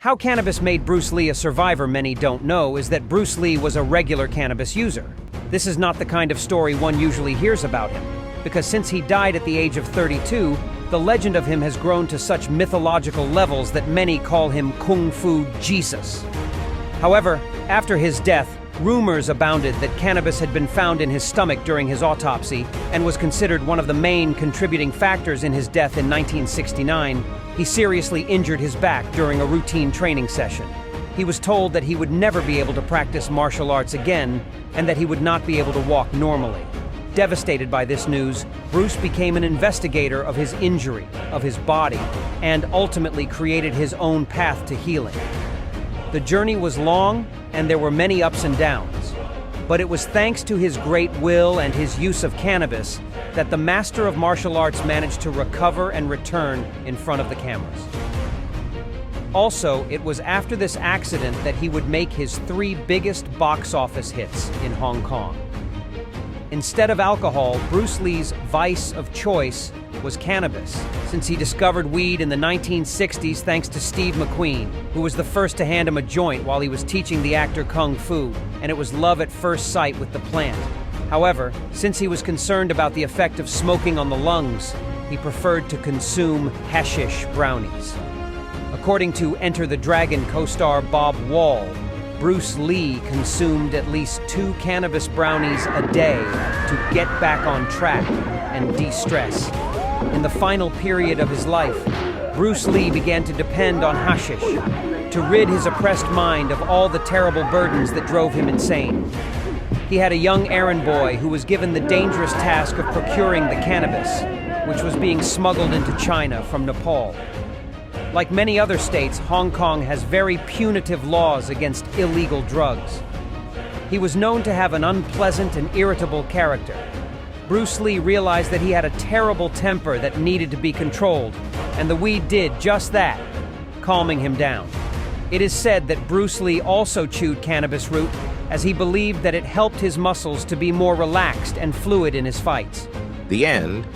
How cannabis made Bruce Lee a survivor, many don't know, is that Bruce Lee was a regular cannabis user. This is not the kind of story one usually hears about him, because since he died at the age of 32, the legend of him has grown to such mythological levels that many call him Kung Fu Jesus. However, after his death, rumors abounded that cannabis had been found in his stomach during his autopsy and was considered one of the main contributing factors in his death in 1969. He seriously injured his back during a routine training session. He was told that he would never be able to practice martial arts again and that he would not be able to walk normally. Devastated by this news, Bruce became an investigator of his injury, of his body, and ultimately created his own path to healing. The journey was long, and there were many ups and downs. But it was thanks to his great will and his use of cannabis that the master of martial arts managed to recover and return in front of the cameras. Also, it was after this accident that he would make his 3 biggest box office hits in Hong Kong. Instead of alcohol, Bruce Lee's vice of choice was cannabis, since he discovered weed in the 1960s thanks to Steve McQueen, who was the first to hand him a joint while he was teaching the actor Kung Fu, and it was love at first sight with the plant. However, since he was concerned about the effect of smoking on the lungs, he preferred to consume hashish brownies. According to Enter the Dragon co-star Bob Wall, Bruce Lee consumed at least 2 cannabis brownies a day to get back on track and de-stress. In the final period of his life, Bruce Lee began to depend on hashish to rid his oppressed mind of all the terrible burdens that drove him insane. He had a young errand boy who was given the dangerous task of procuring the cannabis, which was being smuggled into China from Nepal. Like many other states, Hong Kong has very punitive laws against illegal drugs. He was known to have an unpleasant and irritable character. Bruce Lee realized that he had a terrible temper that needed to be controlled, and the weed did just that, calming him down. It is said that Bruce Lee also chewed cannabis root as he believed that it helped his muscles to be more relaxed and fluid in his fights. The end